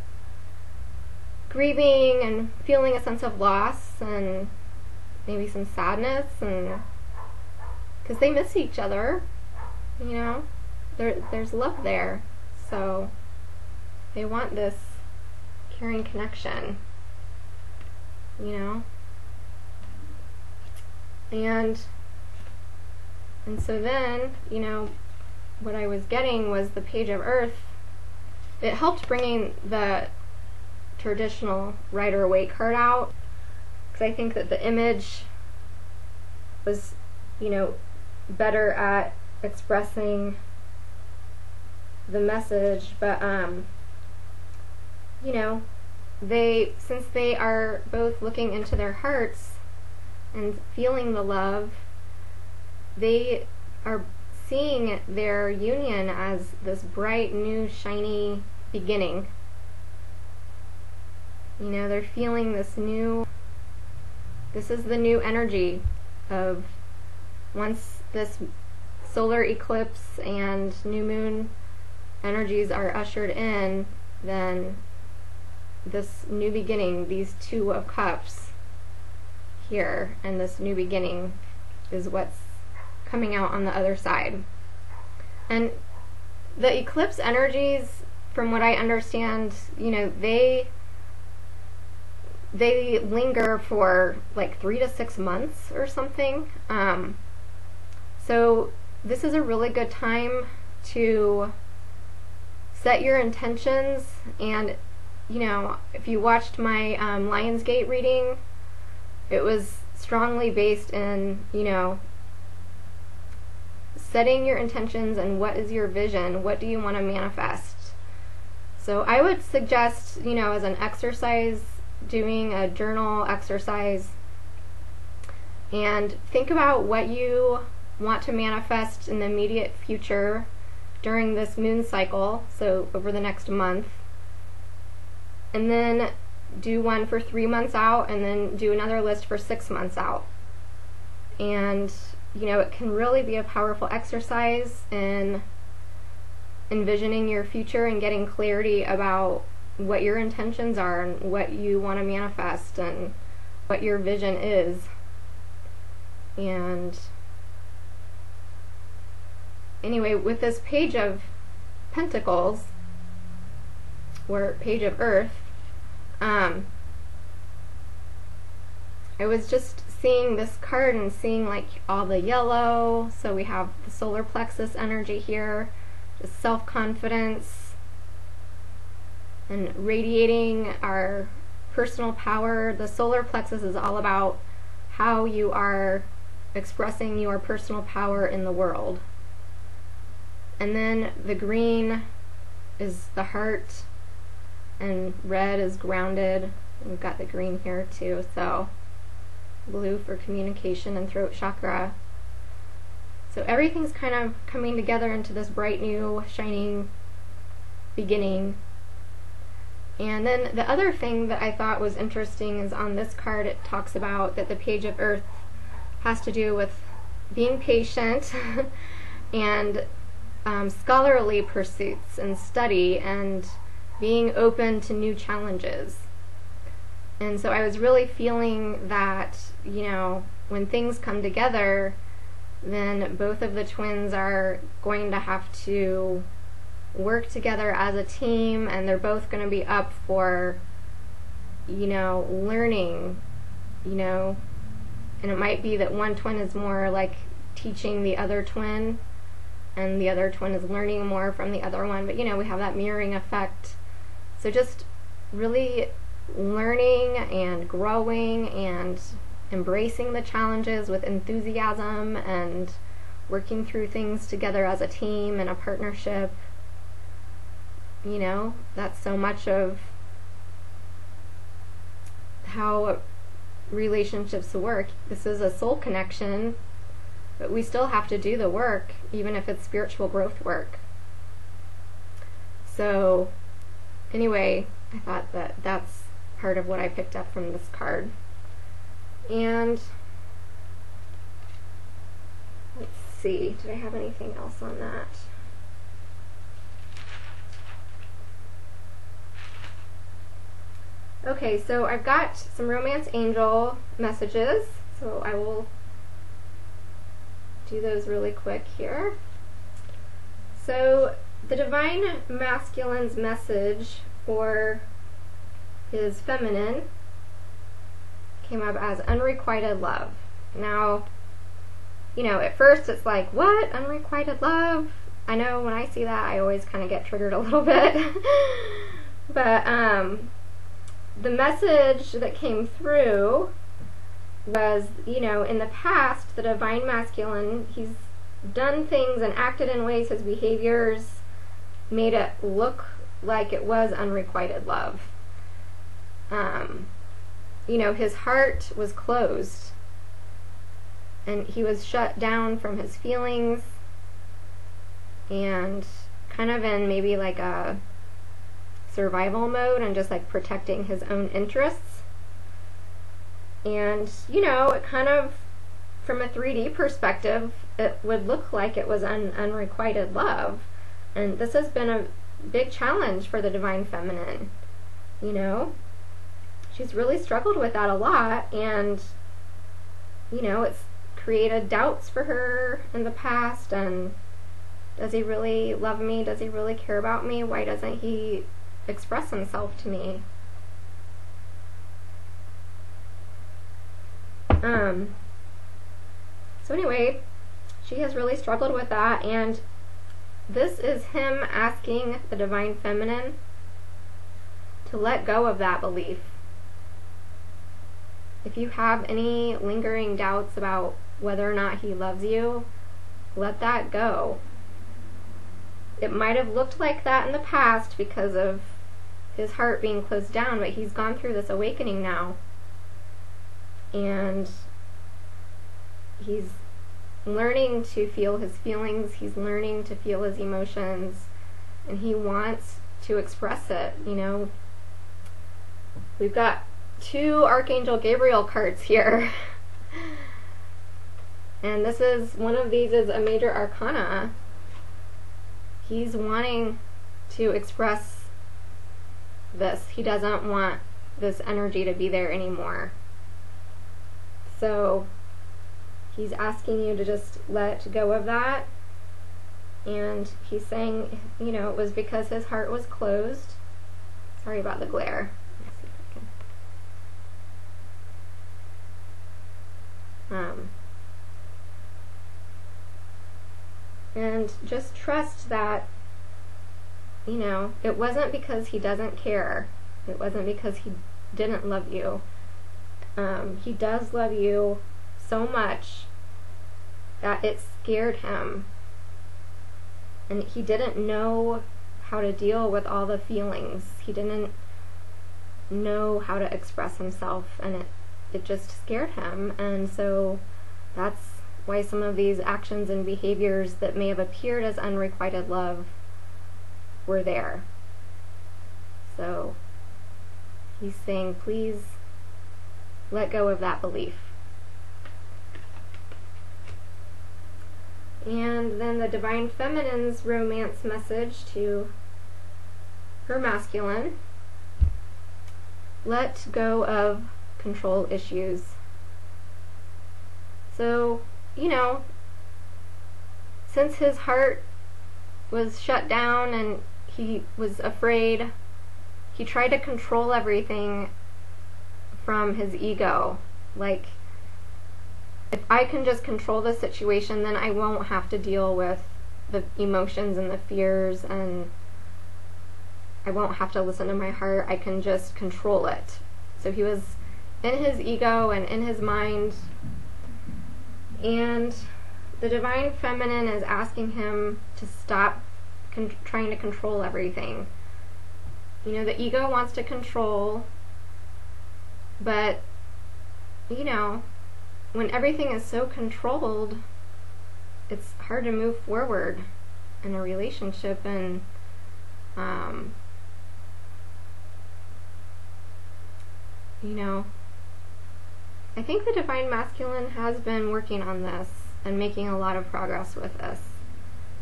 grieving and feeling a sense of loss and maybe some sadness, and because they miss each other, there's love there, so they want this caring connection, and so then, what I was getting was the Page of Earth. It helped bringing the traditional Rider-Waite card out, because I think that the image was, better at expressing the message, but since they are both looking into their hearts and feeling the love, they are seeing their union as this bright, new, shiny beginning. They're feeling this is the new energy of, once this solar eclipse and new moon energies are ushered in, then this new beginning, these Two of Cups here, and this new beginning is what's coming out on the other side. And the eclipse energies, from what I understand, they linger for like 3 to 6 months or something. So this is a really good time to set your intentions, and if you watched my Lionsgate reading, it was strongly based in setting your intentions and what is your vision, what do you want to manifest. So I would suggest, as an exercise, doing a journal exercise, and think about what you want to manifest in the immediate future during this moon cycle, so over the next month, and then do one for 3 months out, and then do another list for 6 months out. And it can really be a powerful exercise in envisioning your future and getting clarity about what your intentions are and what you want to manifest and what your vision is. And anyway, with this Page of Pentacles, or Page of Earth, I was just seeing this card and seeing like all the yellow. So we have the solar plexus energy here, just self-confidence and radiating our personal power. The solar plexus is all about how you are expressing your personal power in the world. And then the green is the heart, and red is grounded. We've got the green here too, so blue for communication and throat chakra. So everything's kind of coming together into this bright new shining beginning. And then the other thing that I thought was interesting is on this card it talks about that the Page of Earth has to do with being patient and scholarly pursuits and study and being open to new challenges. And so I was really feeling that, you know, when things come together, then both of the twins are going to have to work together as a team, and they're both going to be up for, you know, learning, you know, and it might be that one twin is more like teaching the other twin, and the other twin is learning more from the other one, but you know, we have that mirroring effect. So just really learning and growing and embracing the challenges with enthusiasm and working through things together as a team and a partnership. You know, that's so much of how relationships work. This is a soul connection, but we still have to do the work, even if it's spiritual growth work. So anyway, I thought that that's part of what I picked up from this card. And let's see, did I have anything else on that? Okay, so I've got some romance angel messages, so I will do those really quick here. So the divine masculine's message for his feminine came up as unrequited love. Now, you know, at first it's like, what? Unrequited love? I know when I see that I always kind of get triggered a little bit. But the message that came through was, you know, in the past, the divine masculine, he's done things and acted in ways, his behaviors made it look like it was unrequited love. You know, his heart was closed and he was shut down from his feelings and kind of in maybe like a survival mode and just like protecting his own interests. And, you know, it kind of, from a 3D perspective, it would look like it was unrequited love. And this has been a big challenge for the divine feminine, you know. She's really struggled with that a lot, and, you know, it's created doubts for her in the past, and does he really love me? Does he really care about me? Why doesn't he express himself to me? So anyway, she has really struggled with that, and this is him asking the divine feminine to let go of that belief. If you have any lingering doubts about whether or not he loves you, let that go. It might have looked like that in the past because of his heart being closed down, but he's gone through this awakening now. And he's learning to feel his feelings, he's learning to feel his emotions, and he wants to express it, you know. We've got 2 Archangel Gabriel cards here. And this is, one of these is a major arcana. He's wanting to express this. He doesn't want this energy to be there anymore. So he's asking you to just let go of that. And he's saying, you know, it was because his heart was closed. Sorry about the glare. Let's see if I can. And just trust that, you know, it wasn't because he doesn't care. It wasn't because he didn't love you. He does love you so much that it scared him. And he didn't know how to deal with all the feelings. He didn't know how to express himself, and it just scared him. And so that's why some of these actions and behaviors that may have appeared as unrequited love were there. So he's saying, please let go of that belief. And then the Divine Feminine's romance message to her masculine: let go of control issues. So, you know, since his heart was shut down and he was afraid, he tried to control everything from his ego. Like, if I can just control the situation, then I won't have to deal with the emotions and the fears, and I won't have to listen to my heart. I can just control it. So he was in his ego and in his mind, and the Divine Feminine is asking him to stop trying to control everything. You know, the ego wants to control, but, you know, when everything is so controlled, it's hard to move forward in a relationship. And you know, I think the Divine Masculine has been working on this and making a lot of progress with this,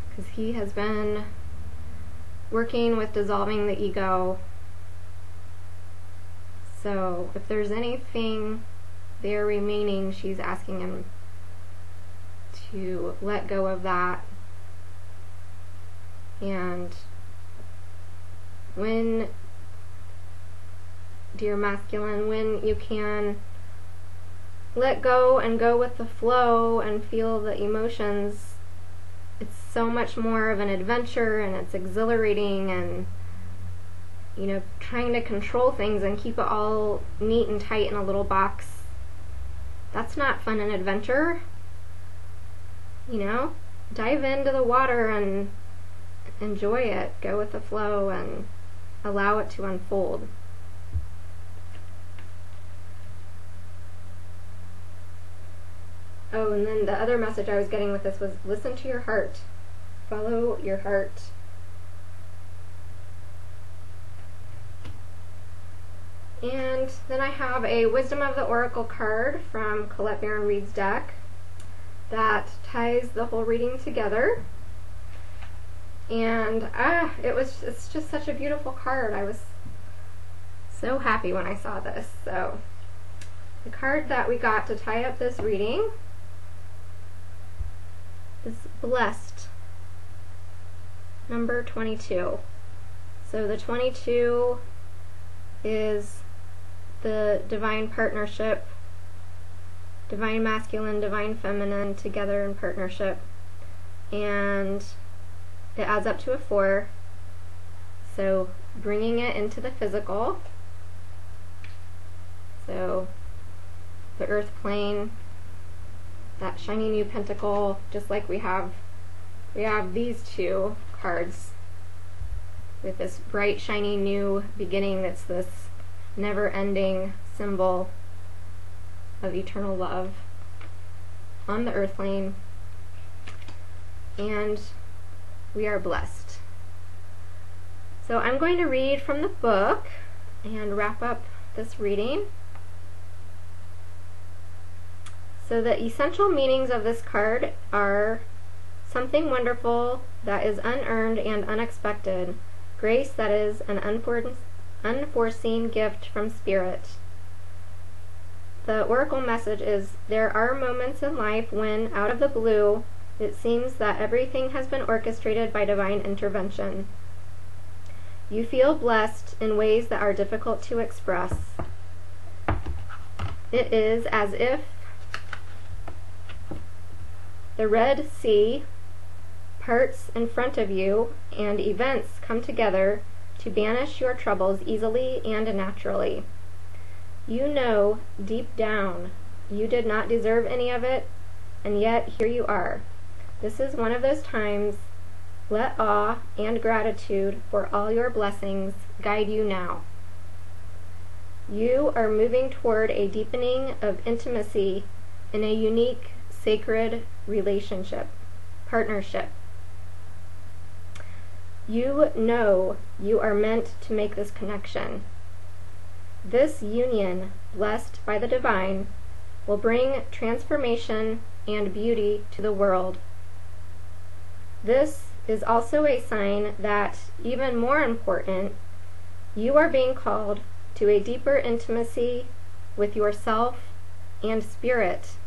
because he has been working with dissolving the ego. So if there's anything there remaining, she's asking him to let go of that. And when, dear masculine, when you can let go and go with the flow and feel the emotions, it's so much more of an adventure, and it's exhilarating. And, you know, trying to control things and keep it all neat and tight in a little box, that's not fun and adventure. You know, dive into the water and enjoy it. Go with the flow and allow it to unfold. Oh, and then the other message I was getting with this was, listen to your heart. Follow your heart. And then I have a Wisdom of the Oracle card from Colette Barron-Reid's deck that ties the whole reading together. And it's just such a beautiful card. I was so happy when I saw this. So the card that we got to tie up this reading is Blessed, number 22. So the 22 is the divine partnership, divine masculine, divine feminine together in partnership, and it adds up to a 4. So bringing it into the physical, so the earth plane, that shiny new pentacle, just like we have these two cards with this bright shiny new beginning that's this never-ending symbol of eternal love on the earth plane. And we are blessed. So I'm going to read from the book and wrap up this reading. So the essential meanings of this card are something wonderful that is unearned and unexpected, grace that is an unforeseen gift from Spirit. The oracle message is, there are moments in life when, out of the blue, it seems that everything has been orchestrated by divine intervention. You feel blessed in ways that are difficult to express. It is as if the Red Sea parts in front of you and events come together to banish your troubles easily and naturally. You know deep down you did not deserve any of it, and yet here you are. This is one of those times. Let awe and gratitude for all your blessings guide you now. You are moving toward a deepening of intimacy in a unique, sacred relationship, partnership. You know you are meant to make this connection. This union, blessed by the divine, will bring transformation and beauty to the world. This is also a sign that, even more important, you are being called to a deeper intimacy with yourself and spirit.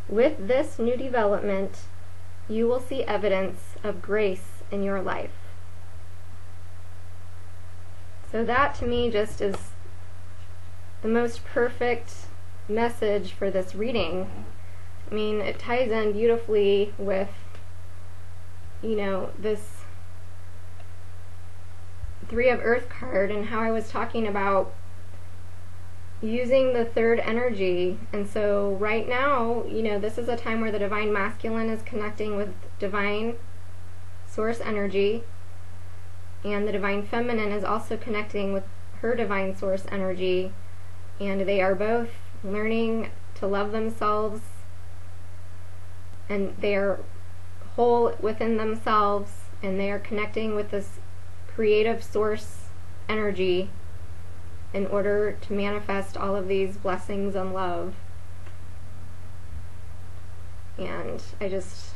With this new development, you will see evidence of grace in your life. So that to me just is the most perfect message for this reading. I mean, it ties in beautifully with, you know, this Three of Earth card and how I was talking about using the third energy. And so right now, you know, this is a time where the divine masculine is connecting with divine source energy, and the divine feminine is also connecting with her divine source energy, and they are both learning to love themselves, and they are whole within themselves, and they are connecting with this creative source energy in order to manifest all of these blessings and love. And I just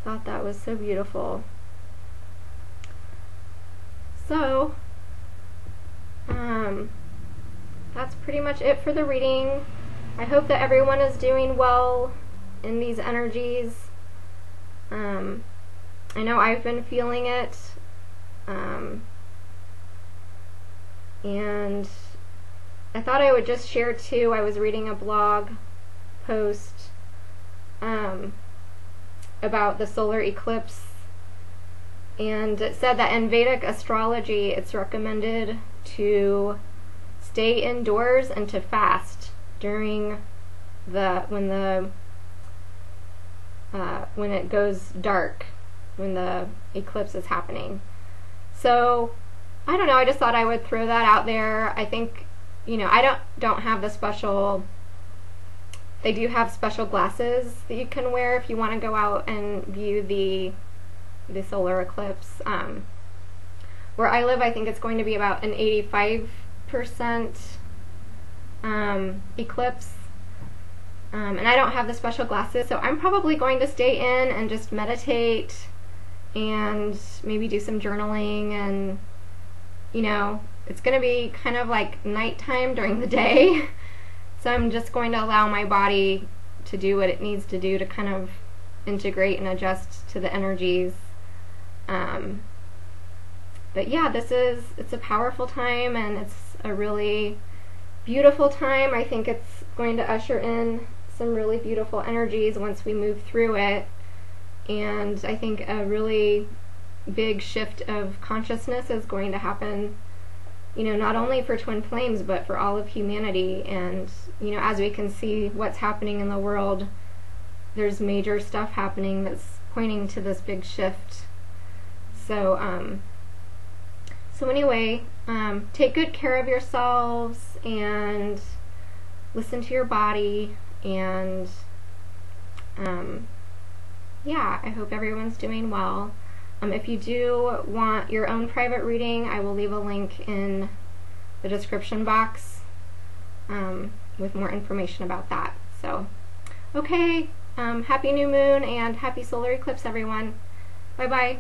thought that was so beautiful. So that's pretty much it for the reading. I hope that everyone is doing well in these energies. I know I've been feeling it, and I thought I would just share too. I was reading a blog post about the solar eclipse, and it said that in Vedic astrology it's recommended to stay indoors and to fast during when it goes dark, when the eclipse is happening. So I don't know, I just thought I would throw that out there. I think, you know, I don't have the special, they do have special glasses that you can wear if you want to go out and view the solar eclipse. Where I live, I think it's going to be about an 85% eclipse. And I don't have the special glasses, so I'm probably going to stay in and just meditate and maybe do some journaling, and, you know, it's going to be kind of like nighttime during the day. So I'm just going to allow my body to do what it needs to do to kind of integrate and adjust to the energies. But yeah, it's a powerful time, and it's a really beautiful time. I think it's going to usher in some really beautiful energies once we move through it, and I think a really big shift of consciousness is going to happen, you know, not only for Twin Flames but for all of humanity. And, you know, as we can see what's happening in the world, there's major stuff happening that's pointing to this big shift. So anyway, take good care of yourselves and listen to your body, and yeah, I hope everyone's doing well. If you do want your own private reading, I will leave a link in the description box with more information about that. So, okay, happy new moon and happy solar eclipse, everyone. Bye-bye.